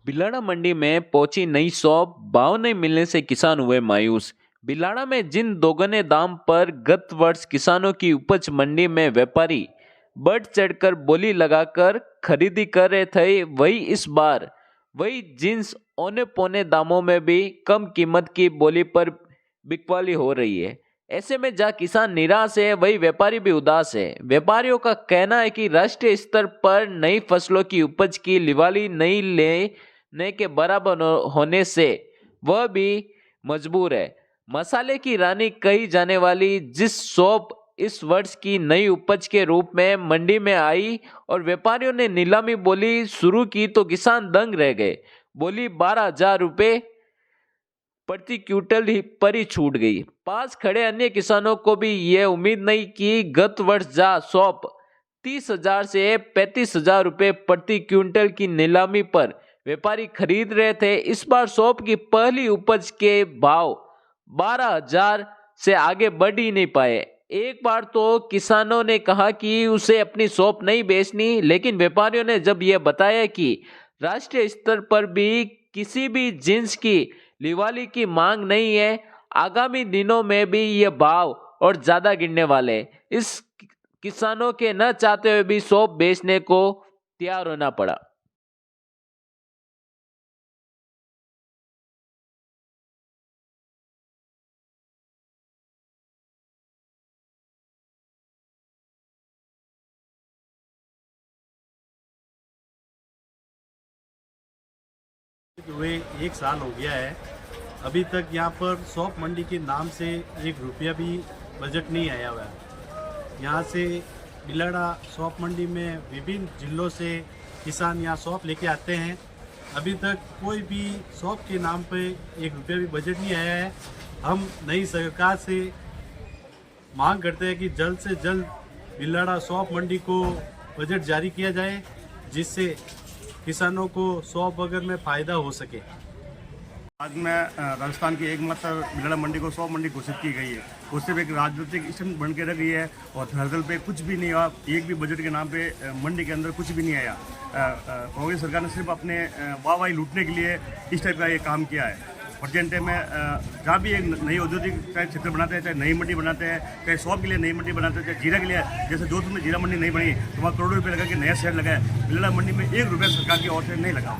बिलाड़ा मंडी में पहुंची नई शॉप, भाव नहीं मिलने से किसान हुए मायूस। बिलाड़ा में जिन दोगुने दाम पर गत वर्ष किसानों की उपज मंडी में व्यापारी बढ़ चढ़कर बोली लगाकर खरीदी कर रहे थे, वही इस बार वही जींस औने पौने दामों में भी कम कीमत की बोली पर बिकवाली हो रही है। ऐसे में जहाँ किसान निराश है, वही व्यापारी भी उदास है। व्यापारियों का कहना है कि राष्ट्रीय स्तर पर नई फसलों की उपज की लिवाली नहीं लेने के बराबर होने से वह भी मजबूर है। मसाले की रानी कही जाने वाली जिस सौंफ इस वर्ष की नई उपज के रूप में मंडी में आई और व्यापारियों ने नीलामी बोली शुरू की तो किसान दंग रह गए। बोली 12,000 रुपये प्रति क्विंटल ही पर ही छूट गई। पास खड़े अन्य किसानों को भी यह उम्मीद नहीं कि गत वर्ष जहाँ सौंफ 30,000 से 35,000 रुपये प्रति क्विंटल की नीलामी पर व्यापारी खरीद रहे थे, इस बार सौंफ की पहली उपज के भाव 12,000 से आगे बढ़ ही नहीं पाए। एक बार तो किसानों ने कहा कि उसे अपनी सौंफ नहीं बेचनी, लेकिन व्यापारियों ने जब यह बताया कि राष्ट्रीय स्तर पर भी किसी भी जिन्स की लिवाली की मांग नहीं है, आगामी दिनों में भी यह भाव और ज्यादा गिरने वाले हैं, इस किसानों के न चाहते हुए भी सौंफ बेचने को तैयार होना पड़ा। हुए 1 साल हो गया है, अभी तक यहाँ पर सौंफ मंडी के नाम से 1 रुपया भी बजट नहीं आया हुआ है। यहाँ से बिलाड़ा सौंफ मंडी में विभिन्न जिलों से किसान यहाँ सौंफ लेके आते हैं। अभी तक कोई भी सौंफ के नाम पे 1 रुपया भी बजट नहीं आया है। हम नई सरकार से मांग करते हैं कि जल्द से जल्द बिलाड़ा सौंफ मंडी को बजट जारी किया जाए, जिससे किसानों को सौंफ वगैरह में फ़ायदा हो सके। आज में राजस्थान की एकमात्र बिलाड़ा मंडी को सौंफ मंडी घोषित की गई है। उससे भी एक राजनीतिक स्टंट बन के रख गई है और धरातल पे कुछ भी नहीं हुआ। एक भी बजट के नाम पे मंडी के अंदर कुछ भी नहीं आया। कांग्रेस सरकार ने सिर्फ अपने वाहवाही लूटने के लिए इस टाइप का ये काम किया है। प्रेजेंट में जहाँ भी एक नई औद्योगिक चाहे क्षेत्र बनाते हैं, चाहे नई मंडी बनाते हैं, चाहे सौंफ के लिए नई मंडी बनाते हैं, चाहे जीरा के लिए, जैसे जोधपुर में जीरा मंडी नहीं बनी तो वहाँ करोड़ों रुपये लगा के नया शहर लगा है। बिलाड़ा मंडी में 1 रुपया सरकार की ओर से नहीं लगा।